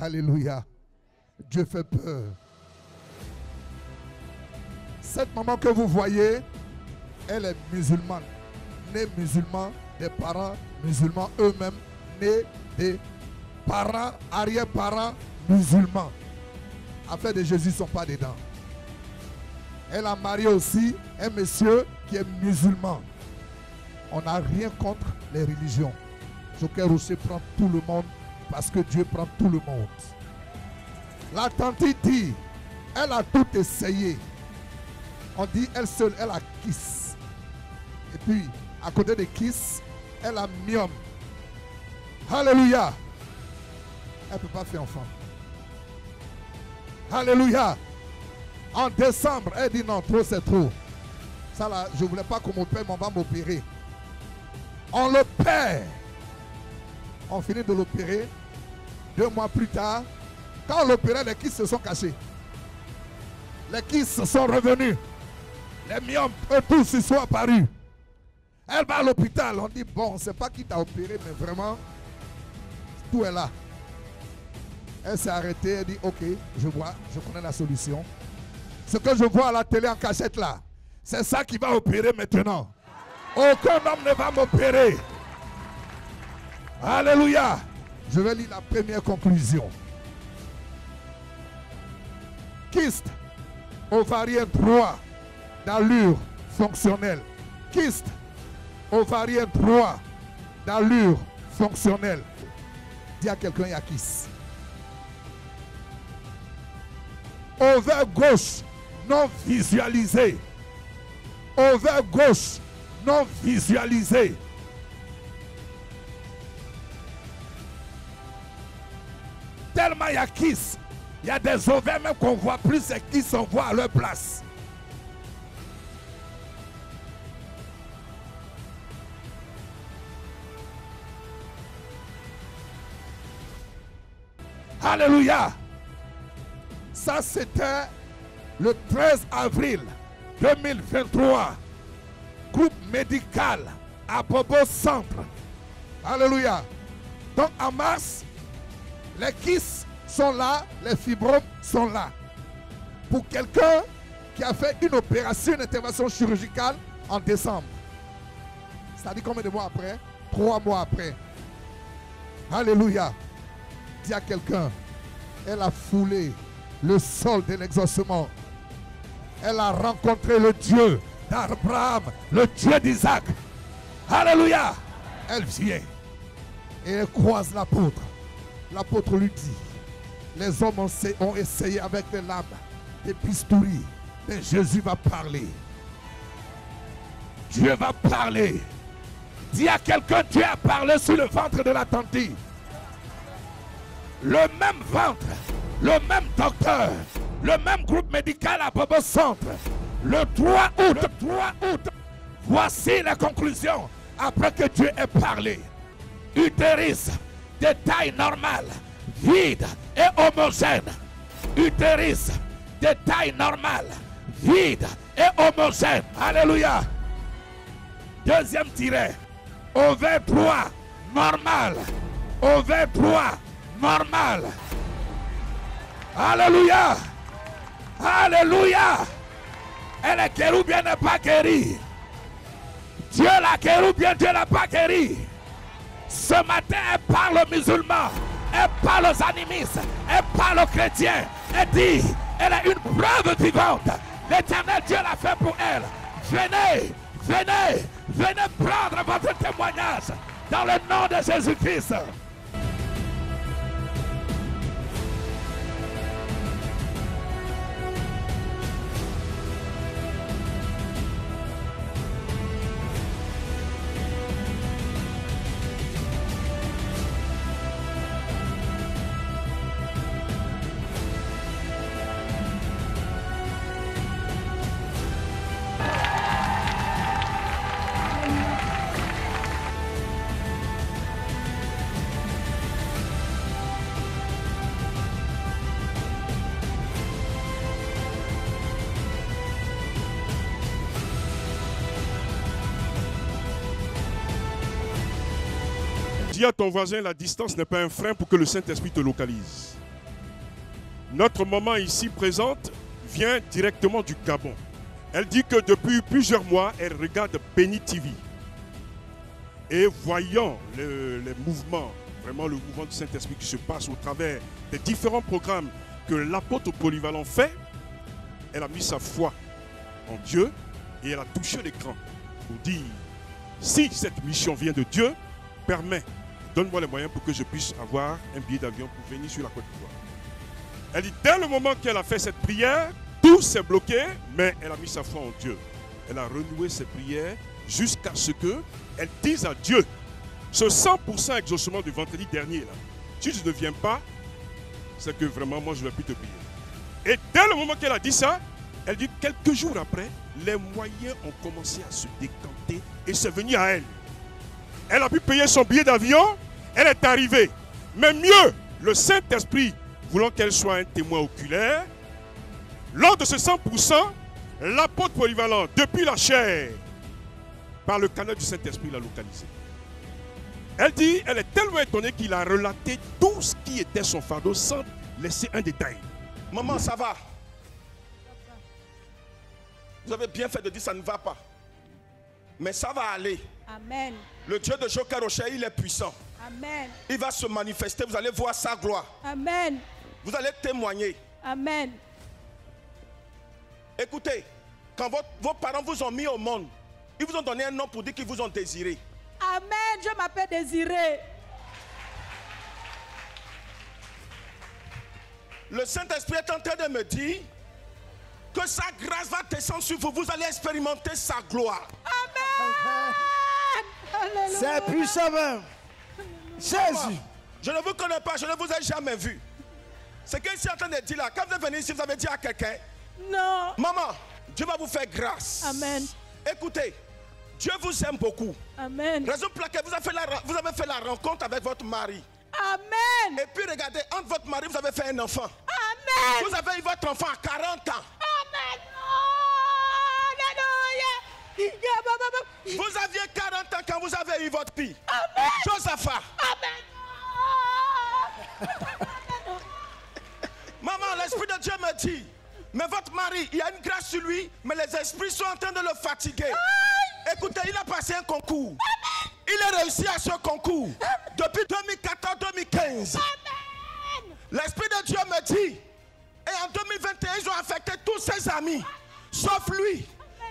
Alléluia. Dieu fait peur. Cette maman que vous voyez, elle est musulmane. Née musulman, des parents musulmans eux-mêmes, nés des parents, arrière-parents musulmans. Affaires de Jésus ne sont pas dedans. Elle a marié aussi un monsieur qui est musulman. On n'a rien contre les religions. Joker Rocher prend tout le monde parce que Dieu prend tout le monde. La tante dit, elle a tout essayé. On dit elle seule, elle a Kiss. Et puis, à côté de Kiss, elle a Mium. Alléluia. Elle ne peut pas faire enfant. Alléluia. En décembre, elle dit non, trop c'est trop. Ça là, je ne voulais pas qu'on m'opère, mais on va m'opérer. On l'opère. On finit de l'opérer. 2 mois plus tard, quand on l'opérait, les Kiss se sont cachés. Les Kiss sont revenus. Les myomes, eux tous, ils sont apparus. Elle va à l'hôpital. On dit, bon, on ne sait pas qui t'a opéré, mais vraiment, tout est là. Elle s'est arrêtée, elle dit, ok, je vois, je connais la solution. Ce que je vois à la télé en cachette là, c'est ça qui va opérer maintenant. Aucun homme ne va m'opérer. Alléluia. Je vais lire la première conclusion. Kyste ovarien droit d'allure fonctionnelle. Kyste ovarien droit d'allure fonctionnelle. Dis à quelqu'un, il y a kyste. Ovaire gauche non visualisé. Ovaire gauche non visualisé. Tellement il y a kyste. Il y a des ovaires même qu'on voit plus et qui s'envoient à leur place. Alléluia. Ça c'était le 13 avril 2023. Groupe médical à Bobo Centre. Alléluia. Donc en mars, les kystes sont là, les fibromes sont là. Pour quelqu'un qui a fait une opération, une intervention chirurgicale en décembre. C'est-à-dire combien de mois après? 3 mois après. Alléluia. Dis à quelqu'un, elle a foulé le sol de l'exaucement. Elle a rencontré le Dieu d'Abraham, le Dieu d'Isaac. Alléluia. Elle vient et elle croise l'apôtre. L'apôtre lui dit, les hommes ont essayé avec des lames, des bistouris, mais Jésus va parler. Dieu va parler. Dis à quelqu'un, Dieu a parlé sur le ventre de la tante. Le même ventre, le même docteur, le même groupe médical à Bobo Centre. Le 3 août, voici la conclusion après que Dieu ait parlé. Utérus de taille normale, vide et homogène. Utérus de taille normale, vide et homogène. Alléluia. Deuxième tiret. Ovaire droit, normal. Ovaire droit, normal. Alléluia. Alléluia. Elle est guérie ou bien n'est pas guérie. Dieu l'a guérie ou bien Dieu l'a pas guérie. Ce matin, elle parle aux musulmans, elle parle aux animistes, elle parle aux chrétiens. Elle dit, elle est une preuve vivante. L'Éternel Dieu l'a fait pour elle. Venez, venez, venez prendre votre témoignage dans le nom de Jésus-Christ. Dis à ton voisin, la distance n'est pas un frein pour que le Saint-Esprit te localise. Notre maman ici présente vient directement du Gabon. Elle dit que depuis plusieurs mois, elle regarde Béni TV. Et voyant les mouvements, vraiment le mouvement du Saint-Esprit qui se passe au travers des différents programmes que l'apôtre polyvalent fait, elle a mis sa foi en Dieu et elle a touché l'écran pour dire, si cette mission vient de Dieu, permets, donne-moi les moyens pour que je puisse avoir un billet d'avion pour venir sur la Côte d'Ivoire. Elle dit, dès le moment qu'elle a fait cette prière, tout s'est bloqué, mais elle a mis sa foi en Dieu. Elle a renoué ses prières jusqu'à ce qu'elle dise à Dieu, ce 100% exaucement du vendredi dernier, là, si je ne viens pas, c'est que vraiment, moi, je ne vais plus te prier. Et dès le moment qu'elle a dit ça, elle dit, quelques jours après, les moyens ont commencé à se décanter et c'est venu à elle. Elle a pu payer son billet d'avion, elle est arrivée. Mais mieux, le Saint-Esprit, voulant qu'elle soit un témoin oculaire, lors de ce 100%, l'apôtre polyvalent, depuis la chair, par le canal du Saint-Esprit, l'a localisé. Elle dit, elle est tellement étonnée qu'il a relaté tout ce qui était son fardeau sans laisser un détail. Maman, ça va? Vous avez bien fait de dire ça ne va pas. Mais ça va aller. Amen. Le Dieu de Joker Rocher, il est puissant. Amen. Il va se manifester, vous allez voir sa gloire. Amen. Vous allez témoigner. Amen. Écoutez, quand vos parents vous ont mis au monde, ils vous ont donné un nom pour dire qu'ils vous ont désiré. Amen. Je m'appelle Désiré. Le Saint-Esprit est en train de me dire que sa grâce va descendre sur vous. Vous allez expérimenter sa gloire. Amen. C'est puissant même. Jésus. Je ne vous connais pas, je ne vous ai jamais vu. Ce que je suis en train de dire là, quand vous êtes venu ici, vous avez dit à quelqu'un, Non. maman, Dieu va vous faire grâce. Amen. Écoutez, Dieu vous aime beaucoup. Amen. Raison pour laquelle vous avez fait la rencontre avec votre mari. Amen. Et puis regardez, entre votre mari, vous avez fait un enfant. Amen. Vous avez eu votre enfant à 40 ans. Amen. Alléluia. Vous aviez 40 ans quand vous avez eu votre fille. Amen. Josaphat. Amen. Maman, l'Esprit de Dieu me dit, mais votre mari, il y a une grâce sur lui, mais les esprits sont en train de le fatiguer. Écoutez, il a passé un concours. Amen. Il a réussi à ce concours. Depuis 2014-2015. L'Esprit de Dieu me dit, et en 2021, ils ont affecté tous ses amis, sauf lui.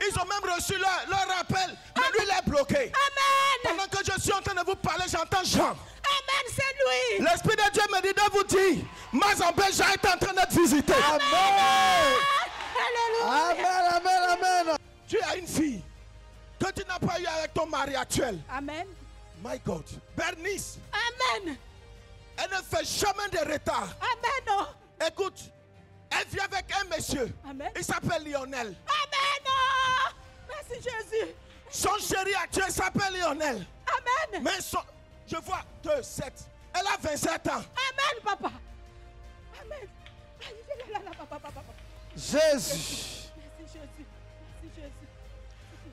Ils ont même reçu leur appel, mais lui, il est bloqué. Amen. Pendant que je suis en train de vous parler, j'entends Jean. Amen, c'est lui. L'Esprit de Dieu me dit de vous dire, Mazambé, Jean est en train d'être visité. Amen. Alléluia. Amen, amen, amen. Tu as une fille que tu n'as pas eu avec ton mari actuel. Amen. My God. Bernice, Amen. elle ne fait jamais de retard. Amen. Non. Écoute, elle vit avec un monsieur. Amen. Il s'appelle Lionel. Amen. Non. Merci Jésus. Son chéri actuel s'appelle Lionel. Amen. Mais je vois 2, 7. Elle a 27 ans. Amen, papa. Amen. Papa. Jésus. Merci Jésus. Merci Jésus.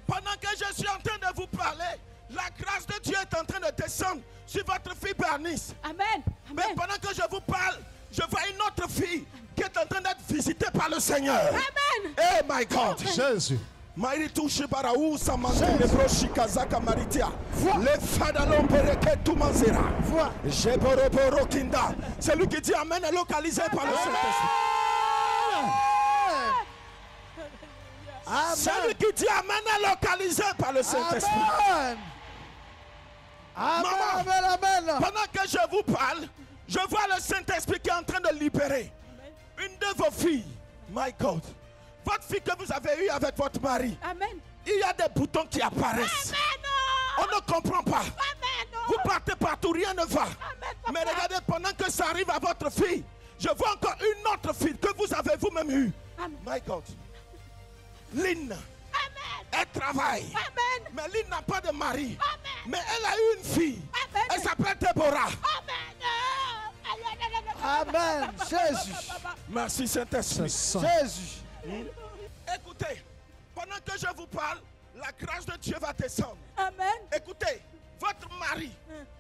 Pendant que je suis en train de vous parler, la grâce de Dieu est en train de descendre sur votre fille Bernice. Amen. Mais Amen. pendant que je vous parle, je vois une autre fille qui est en train d'être visitée par le Seigneur. Amen. Oh my God. Jésus. Maritou Shibaraou Samante Lebroshi Kazaka Maritia. Le Fadalon Bereke Tumanzera. Jeboroboro Kinda. C'est lui qui dit Amen est localisé par le Saint-Esprit. Celui qui dit Amen est localisé par le Saint-Esprit. Amen. Amen, Maman, amen, amen. pendant que je vous parle, je vois le Saint-Esprit qui est en train de libérer une de vos filles. My God. Votre fille que vous avez eue avec votre mari. Amen. Il y a des boutons qui apparaissent. Amen. On ne comprend pas. Amen. Vous partez partout, rien ne va. Amen, papa. Mais regardez, pendant que ça arrive à votre fille, je vois encore une autre fille que vous avez vous-même eue. Amen. My God. Lynn. Amen. Elle travaille. Amen. Mais Lynn n'a pas de mari. Amen. Mais elle a eu une fille. Amen. Elle s'appelle Déborah. Amen. Jésus. Merci Saint-Esprit. Jésus. Écoutez, pendant que je vous parle, la grâce de Dieu va descendre. Amen. Écoutez, votre mari,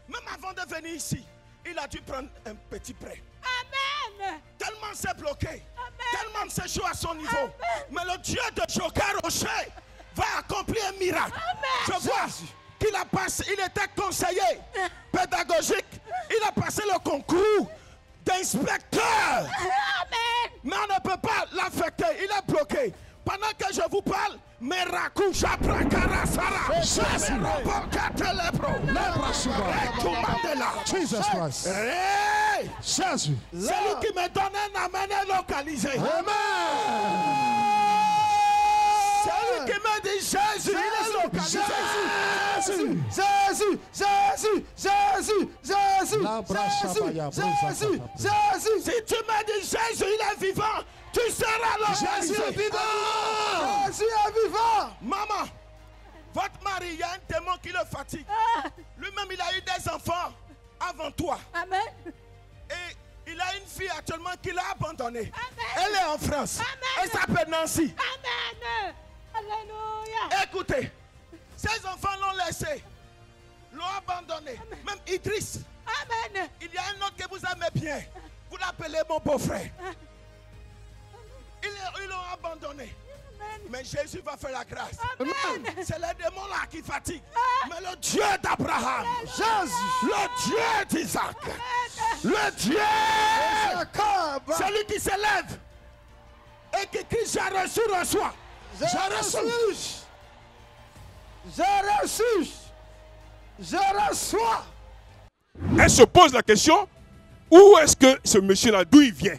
même avant de venir ici, il a dû prendre un petit prêt. Amen. Tellement c'est bloqué. Tellement c'est chaud à son niveau. Mais le Dieu de Joker Rocher va accomplir un miracle. Je vois qu'il a passé, il était conseiller pédagogique. Il a passé le concours d'inspecteur. Mais on ne peut pas l'affecter. Il est bloqué. Pendant que je vous parle, Merakuja Prakara Sara. Jesus Christ. Hey! Jésus. C'est lui qui me donne un amené localisé. Amen. C'est lui qui me dit Jésus, il est localisé. Jésus, Jésus, Jésus, Jésus, Jésus, Jésus, Jésus. Si tu me dis Jésus, il est vivant, tu seras localisé. Jésus est vivant. Jésus est vivant. Maman, votre mari, il y a un démon qui le fatigue. Lui-même, il a eu des enfants avant toi. Amen. Et il a une fille actuellement qu'il a abandonnée. Amen. Elle est en France. Amen. Elle s'appelle Nancy. Amen. Alléluia. Écoutez, ses enfants l'ont laissé, l'ont abandonné. Même Idriss. Amen. Il y a un autre que vous aimez bien. Vous l'appelez mon beau-frère. Ils l'ont abandonné. Mais Jésus va faire la grâce. Amen. C'est les démons là qui fatiguent. Mais le Dieu d'Abraham, Jésus, le Dieu d'Isaac, le Dieu, Jacob, celui qui s'élève et qui crie j'ai reçu, reçois. j'ai reçu, j'ai reçu, je reçois. Elle se pose la question, où est-ce que ce monsieur-là, d'où il vient?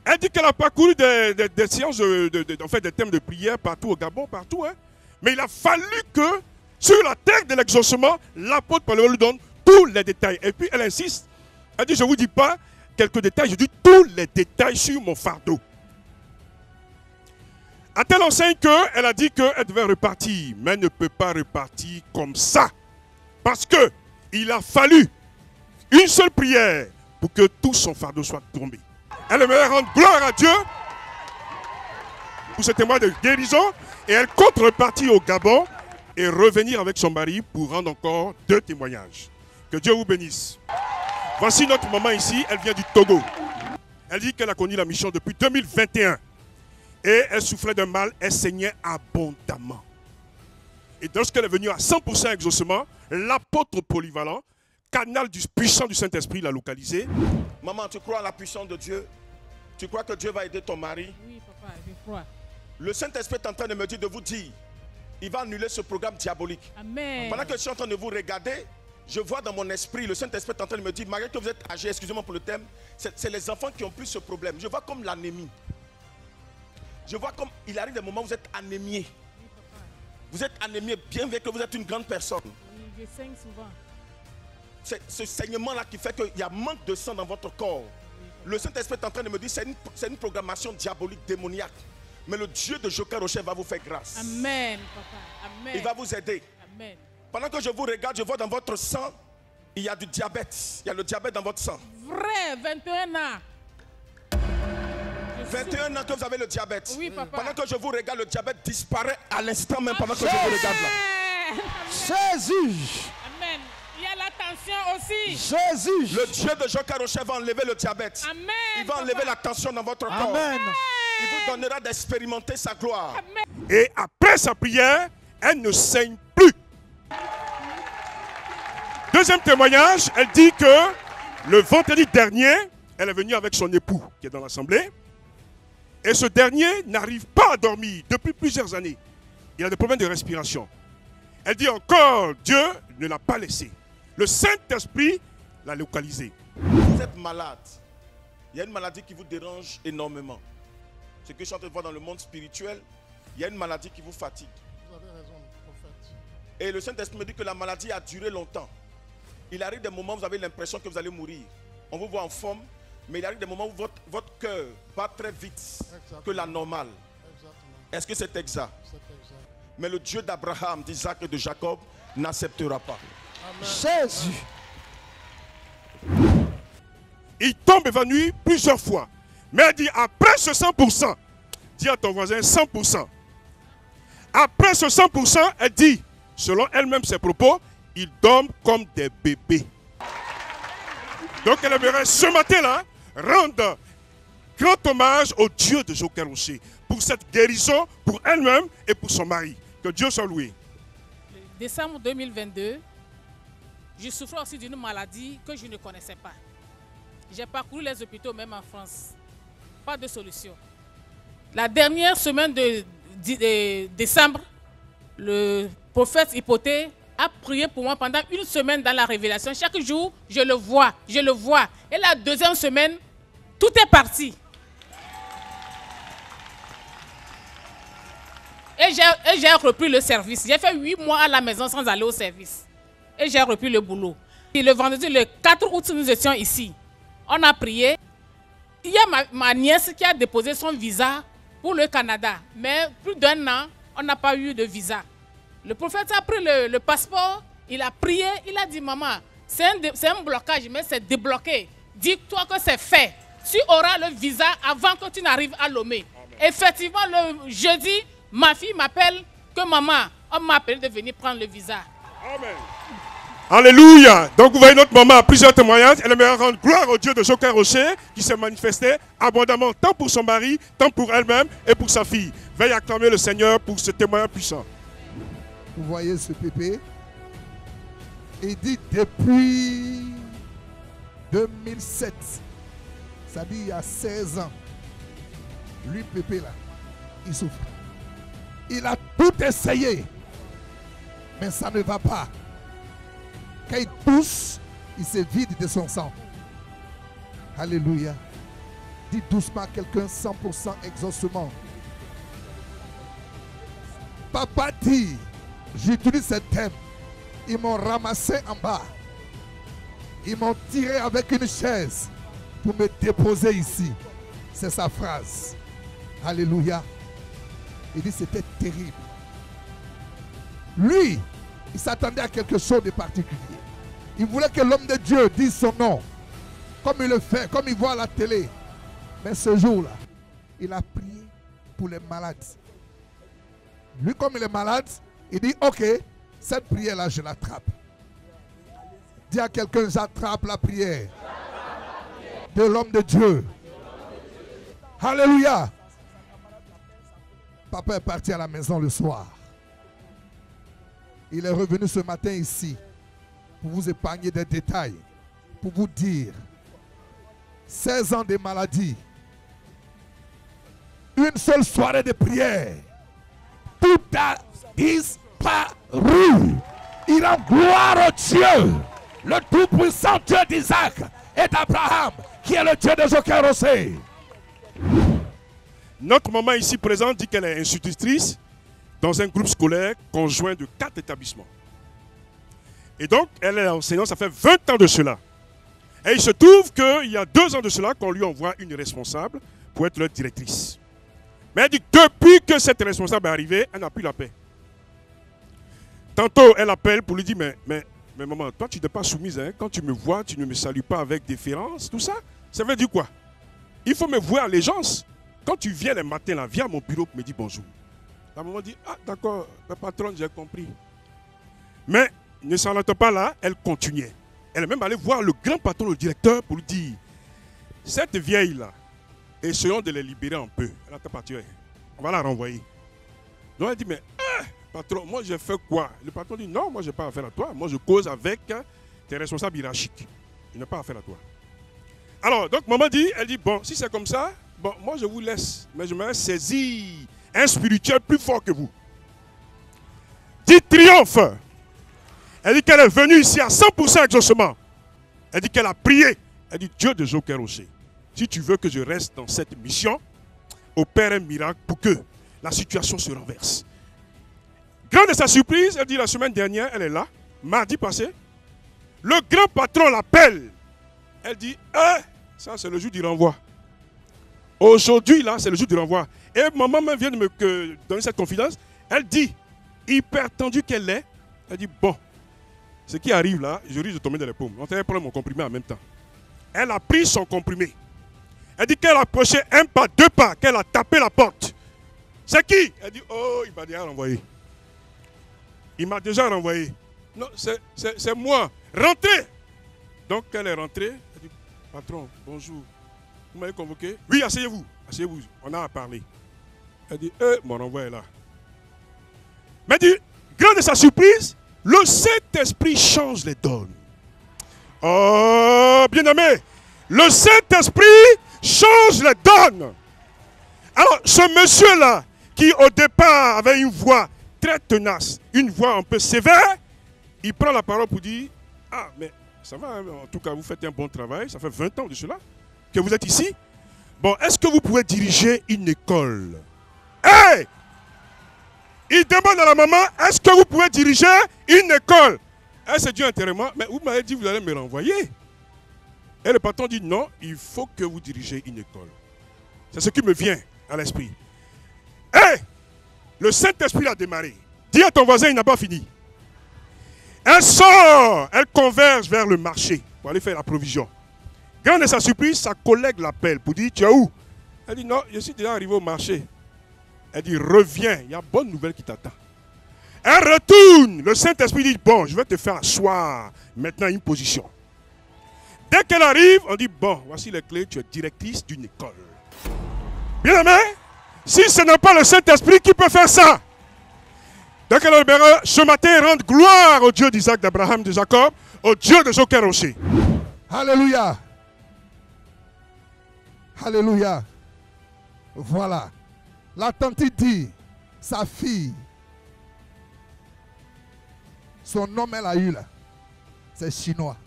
Elle dit qu'elle a parcouru des séances, en fait, des thèmes de prière partout au Gabon, partout. Hein. Mais il a fallu que, sur la terre de l'exaucement, l'apôtre Paul lui donne tous les détails. Et puis elle insiste, elle dit, je ne vous dis pas quelques détails, je dis tous les détails sur mon fardeau. À telle enseigne qu'elle a dit qu'elle devait repartir, mais elle ne peut pas repartir comme ça. Parce que il a fallu une seule prière pour que tout son fardeau soit tombé. Elle aimerait rendre gloire à Dieu pour ce témoin de guérison et elle compte repartir au Gabon et revenir avec son mari pour rendre encore 2 témoignages. Que Dieu vous bénisse. Voici notre maman ici, elle vient du Togo. Elle dit qu'elle a connu la mission depuis 2021 et elle souffrait d'un mal, elle saignait abondamment. Et lorsqu'elle est venue à 100% exaucement, l'apôtre polyvalent, canal puissant du Saint-Esprit, l'a localisé. Maman, tu crois à la puissance de Dieu? Tu crois que Dieu va aider ton mari? Oui, papa, je crois. Le Saint-Esprit est en train de me dire de vous dire, il va annuler ce programme diabolique. Amen. Pendant que je suis en train de vous regarder, je vois dans mon esprit, le Saint-Esprit est en train de me dire, malgré que vous êtes âgé, excusez-moi pour le thème, c'est les enfants qui ont plus ce problème. Je vois comme l'anémie. Je vois comme il arrive des moments où vous êtes anémié. Oui, papa. Vous êtes anémié, bien vrai que vous êtes une grande personne. Oui, je saigne souvent. C'est ce saignement-là qui fait qu'il y a manque de sang dans votre corps. Le Saint-Esprit est en train de me dire, c'est une programmation diabolique, démoniaque. Mais le Dieu de Joker Rocher va vous faire grâce. Amen, papa. Amen. Il va vous aider. Amen. Pendant que je vous regarde, je vois dans votre sang, il y a du diabète. Il y a le diabète dans votre sang. Vrai, 21 ans. 21 ans que vous avez le diabète. Oui, papa. Pendant que je vous regarde, le diabète disparaît à l'instant même pendant que je vous regarde là. Jésus, Amen. Il y a la tension aussi. Jésus, Le Dieu de Joker Rocher va enlever le diabète. Amen. Il va enlever la tension dans votre corps. Amen. Il vous donnera d'expérimenter sa gloire. Amen. Et après sa prière, elle ne saigne plus. Deuxième témoignage, elle dit que le vendredi dernier, elle est venue avec son époux qui est dans l'assemblée. Et ce dernier n'arrive pas à dormir depuis plusieurs années. Il a des problèmes de respiration. Elle dit encore, Dieu ne l'a pas laissé. Le Saint-Esprit l'a localisé. Vous êtes malade. Il y a une maladie qui vous dérange énormément. Ce que je suis en train de voir dans le monde spirituel, il y a une maladie qui vous fatigue. Vous avez raison, prophète. Et le Saint-Esprit me dit que la maladie a duré longtemps. Il arrive des moments où vous avez l'impression que vous allez mourir. On vous voit en forme, mais il arrive des moments où votre cœur bat très vite que la normale. Exactement. Est-ce que c'est exact? C'est exact. Mais le Dieu d'Abraham, d'Isaac et de Jacob n'acceptera pas. Jésus, Il tombe évanoui plusieurs fois. Mais elle dit, après ce 100%, dis à ton voisin 100%. Après ce 100%, elle dit, selon elle-même ses propos, ils dorment comme des bébés. Donc elle aimerait ce matin-là rendre grand hommage au Dieu de Joker Rocher pour cette guérison, pour elle-même et pour son mari. Que Dieu soit loué. Décembre 2022, je souffrais aussi d'une maladie que je ne connaissais pas. J'ai parcouru les hôpitaux, même en France. Pas de solution. La dernière semaine de décembre, le prophète Hypothée a prié pour moi pendant une semaine dans la révélation. Chaque jour, je le vois, je le vois. Et la deuxième semaine, tout est parti. Et j'ai repris le service. J'ai fait 8 mois à la maison sans aller au service. Et j'ai repris le boulot. Et le vendredi, le 4 août, nous étions ici. On a prié. Il y a ma nièce qui a déposé son visa pour le Canada. Mais plus d'1 an, on n'a pas eu de visa. Le prophète a pris le passeport, il a prié, il a dit, maman, c'est un blocage, mais c'est débloqué. Dis-toi que c'est fait. Tu auras le visa avant que tu n'arrives à Lomé. Effectivement, le jeudi, ma fille m'appelle que maman, on m'a appelé de venir prendre le visa. Amen. Alléluia. Donc vous voyez notre maman a plusieurs témoignages. Elle aimerait rendre gloire au Dieu de Joker Rocher qui s'est manifesté abondamment tant pour son mari, tant pour elle-même et pour sa fille. Veuillez acclamer le Seigneur pour ce témoignage puissant. Vous voyez ce pépé? Il dit depuis 2007, ça dit il y a 16 ans, lui pépé là, il souffre. Il a tout essayé, mais ça ne va pas. Quand il tousse, il se vide de son sang. Alléluia. Dis doucement à quelqu'un 100% exaucement. Papa dit, j'utilise ce thème. Ils m'ont ramassé en bas. Ils m'ont tiré avec une chaise pour me déposer ici. C'est sa phrase. Alléluia. Il dit c'était terrible. Lui, il s'attendait à quelque chose de particulier. Il voulait que l'homme de Dieu dise son nom, comme il le fait, comme il voit à la télé. Mais ce jour-là, il a prié pour les malades. Lui, comme il est malade, il dit, ok, cette prière-là, je l'attrape. Dis à quelqu'un, j'attrape la prière de l'homme de Dieu. Alléluia. Papa est parti à la maison le soir. Il est revenu ce matin ici pour vous épargner des détails, pour vous dire 16 ans de maladie, une seule soirée de prière, tout a disparu. Il rend gloire au Dieu, le tout-puissant Dieu d'Isaac et d'Abraham, qui est le Dieu de Joker Rocher. Notre maman ici présente dit qu'elle est institutrice dans un groupe scolaire conjoint de 4 établissements. Et donc, elle est enseignante, ça fait 20 ans de cela. Et il se trouve qu'il y a 2 ans de cela qu'on lui envoie une responsable pour être leur directrice. Mais elle dit que depuis que cette responsable est arrivée, elle n'a plus la paix. Tantôt, elle appelle pour lui dire, mais maman, toi tu n'es pas soumise, hein? Quand tu me vois, tu ne me salues pas avec déférence, tout ça. Ça veut dire quoi? Il faut me vouer allégeance. Quand tu viens le matin, là, viens à mon bureau pour me dire bonjour. La maman dit, ah d'accord, la patronne, j'ai compris. Mais ne s'arrête pas là, elle continuait. Elle est même allée voir le grand patron, le directeur, pour lui dire, cette vieille-là, essayons de les libérer un peu. Elle a parti, on va la renvoyer. Donc elle dit, mais patron, moi j'ai fait quoi? Le patron dit, non, moi je n'ai pas affaire à toi. Moi je cause avec tes responsables hiérarchiques. Je n'ai pas affaire à toi. Alors, donc maman dit, elle dit, bon, si c'est comme ça, bon, moi je vous laisse, mais je me saisis un spirituel plus fort que vous. Dit triomphe. Elle dit qu'elle est venue ici à 100% exaucement. Elle dit qu'elle a prié. Elle dit, Dieu de Joker Rocher, si tu veux que je reste dans cette mission, opère un miracle pour que la situation se renverse. Grande est sa surprise, elle dit la semaine dernière, elle est là, mardi passé. Le grand patron l'appelle. Elle dit, ça c'est le jour du renvoi. Aujourd'hui, là, c'est le jour du renvoi. Et maman vient de me donner cette confidence. Elle dit, hyper tendue qu'elle est, elle dit, bon, ce qui arrive là, je risque de tomber dans les paumes. On va prendre mon comprimé en même temps. Elle a pris son comprimé. Elle dit qu'elle a approché 1 pas, 2 pas, qu'elle a tapé la porte. C'est qui? Elle dit, oh, il m'a déjà renvoyé. Il m'a déjà renvoyé. Non, c'est moi. Rentrez. Donc, elle est rentrée. Elle dit, Patron, bonjour. Vous m'avez convoqué? Oui, asseyez-vous. Asseyez-vous, on a à parler. Elle dit, mon renvoi est là. Mais dit, grande de sa surprise, le Saint-Esprit change les donnes. Oh, bien-aimé, le Saint-Esprit change les donnes. Alors, ce monsieur-là, qui au départ avait une voix très tenace, une voix un peu sévère, il prend la parole pour dire, ah, mais ça va, hein, en tout cas, vous faites un bon travail, ça fait 20 ans de cela que vous êtes ici. Bon, est-ce que vous pouvez diriger une école? Hey! Il demande à la maman, est-ce que vous pouvez diriger une école? Elle s'est dit intérieurement, mais vous m'avez dit que vous allez me renvoyer. Et le patron dit, non, il faut que vous dirigez une école. C'est ce qui me vient à l'esprit. Hey! Le Saint-Esprit a démarré. Dis à ton voisin, il n'a pas fini. Elle sort, elle converge vers le marché pour aller faire la provision. Grande est sa surprise, sa collègue l'appelle pour dire, tu es où? Elle dit, non, je suis déjà arrivé au marché. Elle dit, reviens, il y a bonne nouvelle qui t'attend. Elle retourne, le Saint-Esprit dit, bon, je vais te faire asseoir maintenant une position. Dès qu'elle arrive, on dit, bon, voici les clés, tu es directrice d'une école. Bien aimé, si ce n'est pas le Saint-Esprit qui peut faire ça, dès qu'elle arrive, ce matin, rendre gloire au Dieu d'Isaac, d'Abraham, de Jacob, au Dieu de Joker aussi. Alléluia. Alléluia. Voilà. La tante dit, sa fille, son nom elle a eu là, c'est chinois.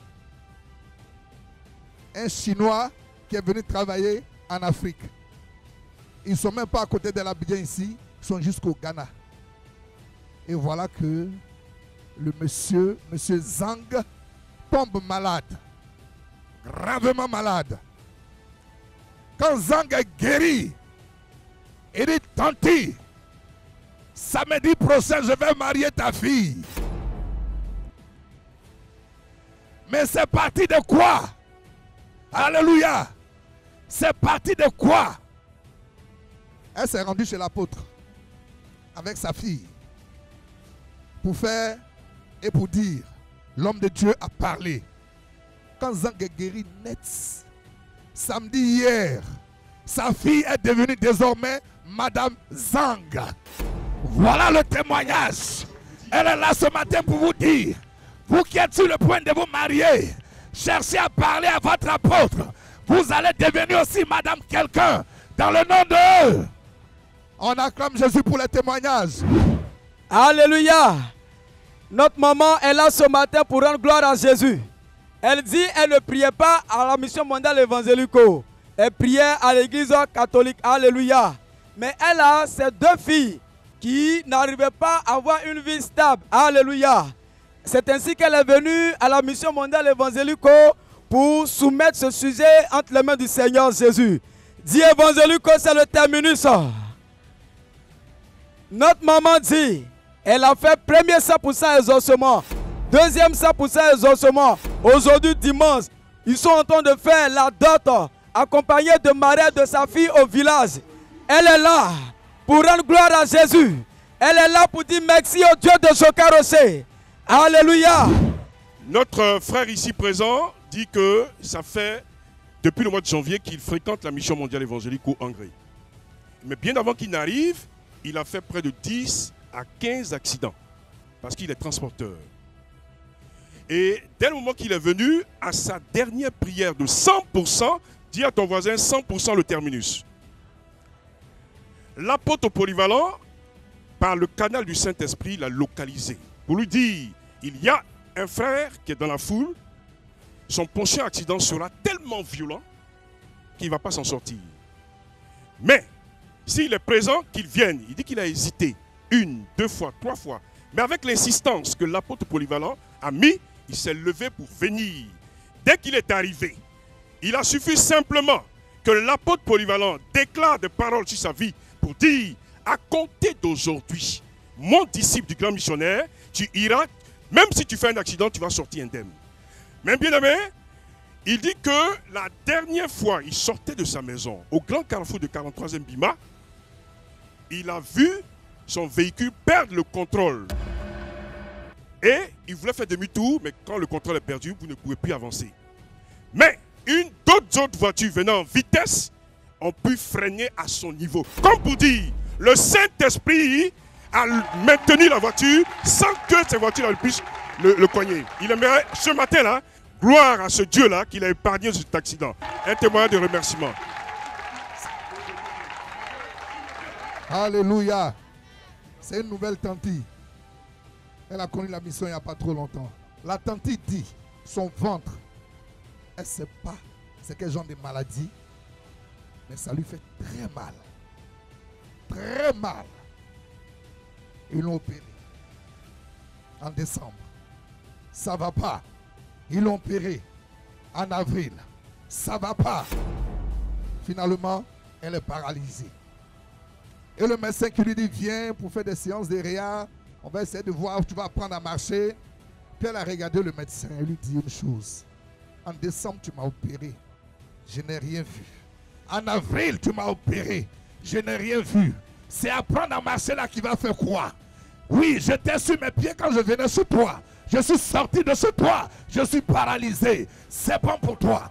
Un chinois qui est venu travailler en Afrique. Ils ne sont même pas à côté de l'Abidjan ici, ils sont jusqu'au Ghana. Et voilà que le monsieur Zhang, tombe malade. Gravement malade. Quand Zhang est guéri, il dit, tanti, samedi prochain, je vais marier ta fille. Mais c'est parti de quoi? Alléluia. C'est parti de quoi? Elle s'est rendue chez l'apôtre avec sa fille pour faire et pour dire, l'homme de Dieu a parlé. Quand Zhang est guéri net, samedi hier, sa fille est devenue désormais Madame Zhang. Voilà le témoignage. Elle est là ce matin pour vous dire, vous qui êtes sur le point de vous marier, cherchez à parler à votre apôtre. Vous allez devenir aussi Madame quelqu'un dans le nom de... On acclame Jésus pour le témoignage. Alléluia. Notre maman est là ce matin pour rendre gloire à Jésus. Elle dit elle ne priait pas à la mission mondiale évangélico. Elle priait à l'église catholique. Alléluia. Mais elle a ces deux filles qui n'arrivaient pas à avoir une vie stable. Alléluia. C'est ainsi qu'elle est venue à la mission mondiale évangélico pour soumettre ce sujet entre les mains du Seigneur Jésus. Dis évangélico, c'est le terminus. Notre maman dit, elle a fait premier 100% exaucement, deuxième 100% exaucement. Aujourd'hui, dimanche, ils sont en train de faire la dot accompagnée de mariage de sa fille au village. Elle est là pour rendre gloire à Jésus. Elle est là pour dire merci au Dieu de Jokarosé. Alléluia. Notre frère ici présent dit que ça fait depuis le mois de janvier qu'il fréquente la mission mondiale évangélique en Hongrie. Mais bien avant qu'il n'arrive, il a fait près de 10 à 15 accidents parce qu'il est transporteur. Et dès le moment qu'il est venu, à sa dernière prière de 100%, dis à ton voisin 100% le terminus. L'apôtre polyvalent, par le canal du Saint-Esprit, l'a localisé. Pour lui dire, il y a un frère qui est dans la foule, son prochain accident sera tellement violent qu'il ne va pas s'en sortir. Mais, s'il est présent, qu'il vienne. Il dit qu'il a hésité 1, 2 fois, 3 fois. Mais avec l'insistance que l'apôtre polyvalent a mis, il s'est levé pour venir. Dès qu'il est arrivé, il a suffi simplement que l'apôtre polyvalent déclare des paroles sur sa vie pour dire, à compter d'aujourd'hui, mon disciple du grand missionnaire, tu iras, même si tu fais un accident, tu vas sortir indemne. Mais bien aimé, il dit que la dernière fois, il sortait de sa maison, au grand carrefour de 43e Bima, il a vu son véhicule perdre le contrôle. Et il voulait faire demi-tour, mais quand le contrôle est perdu, vous ne pouvez plus avancer. Mais d'autres autres voitures venant en vitesse ont pu freiner à son niveau. Comme pour dire, le Saint-Esprit a maintenu la voiture sans que ces voitures puissent le cogner. Il aimerait ce matin-là, gloire à ce Dieu-là qu'il a épargné cet accident. Un témoin de remerciement. Alléluia. C'est une nouvelle tante. Elle a connu la mission il n'y a pas trop longtemps. La tante dit, son ventre, elle ne sait pas c'est quel genre de maladie, mais ça lui fait très mal. Très mal. Ils l'ont opéré en décembre. Ça ne va pas. Ils l'ont opéré en avril. Ça ne va pas. Finalement, elle est paralysée. Et le médecin qui lui dit, viens pour faire des séances de réa, on va essayer de voir où tu vas apprendre à marcher. Puis elle a regardé le médecin et lui dit une chose. En décembre, tu m'as opéré. Je n'ai rien vu. En avril, tu m'as opéré. Je n'ai rien vu. C'est apprendre à marcher là qui va faire quoi? Oui, j'étais sur mes pieds quand je venais sur toi. Je suis sorti de ce toit. Je suis paralysé. C'est bon pour toi.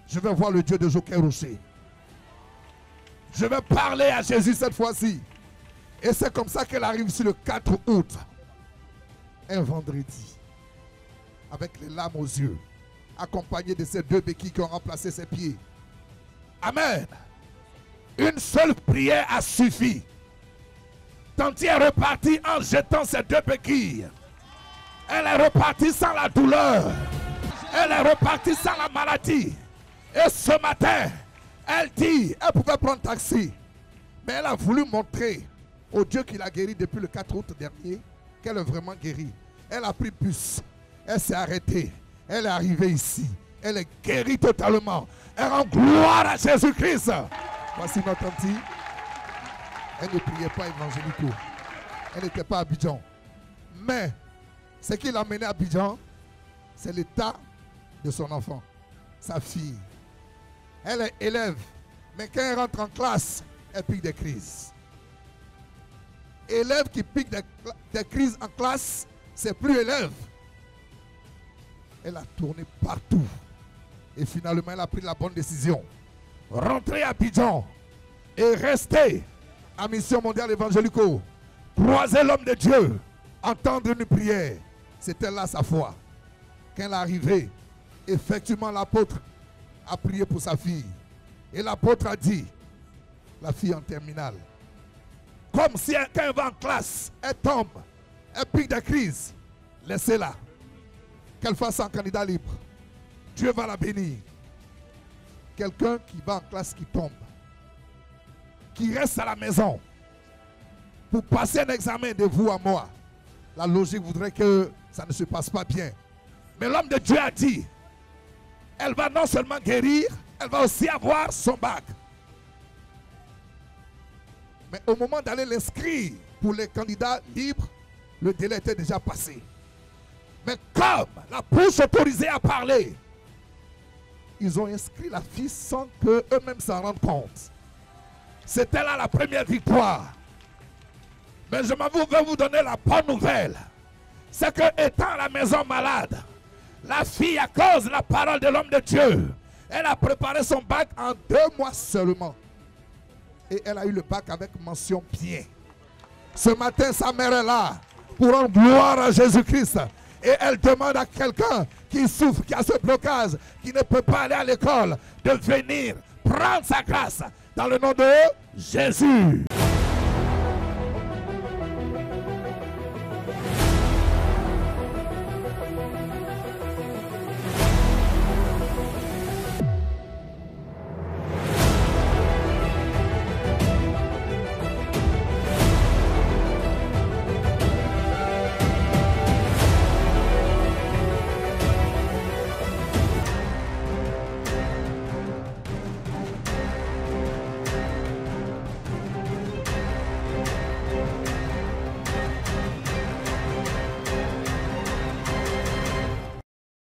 Je vais voir le Dieu de Joker Rocher. Je vais parler à Jésus cette fois-ci. Et c'est comme ça qu'elle arrive sur le 4 août. Un vendredi. Avec les larmes aux yeux. Accompagnée de ces 2 béquilles qui ont remplacé ses pieds. Amen. Une seule prière a suffi. Tanti est repartie en jetant ces 2 béquilles. Elle est repartie sans la douleur. Elle est repartie sans la maladie. Et ce matin, elle dit, elle pouvait prendre taxi. Mais elle a voulu montrer au Dieu qui l'a guéri depuis le 4 août dernier qu'elle est vraiment guérie. Elle a pris bus. Elle s'est arrêtée. Elle est arrivée ici. Elle est guérie totalement. Elle rend gloire à Jésus-Christ. Voici notre tante. Elle ne priait pas évangélico. Elle n'était pas à Abidjan. Mais ce qui l'a mené à Abidjan, c'est l'état de son enfant, sa fille. Elle est élève. Mais quand elle rentre en classe, elle pique des crises. Élève qui pique des crises en classe, c'est plus élève. Elle a tourné partout. Et finalement, elle a pris la bonne décision. Rentrer à Abidjan et rester à Mission Mondiale Évangélico. Croiser l'homme de Dieu. Entendre une prière. C'était là sa foi. Quand elle est arrivée, effectivement, l'apôtre a prié pour sa fille. Et l'apôtre a dit, la fille en terminale, comme si quand elle va en classe, elle tombe, elle pique des crises, laissez-la. Qu'elle fasse un candidat libre. Dieu va la bénir. Quelqu'un qui va en classe qui tombe, qui reste à la maison pour passer un examen de vous à moi, la logique voudrait que ça ne se passe pas bien. Mais l'homme de Dieu a dit, elle va non seulement guérir, elle va aussi avoir son bac. Mais au moment d'aller l'inscrire pour les candidats libres, le délai était déjà passé. Mais comme la bouche autorisée à parler, ils ont inscrit la fille sans qu'eux-mêmes s'en rendent compte. C'était là la première victoire. Mais je vais vous donner la bonne nouvelle. C'est que étant à la maison malade, la fille, à cause de la parole de l'homme de Dieu, elle a préparé son bac en 2 mois seulement. Et elle a eu le bac avec mention bien. Ce matin, sa mère est là pour rendre gloire à Jésus-Christ. Et elle demande à quelqu'un qui souffre, qui a ce blocage, qui ne peut pas aller à l'école, de venir prendre sa grâce dans le nom de Jésus.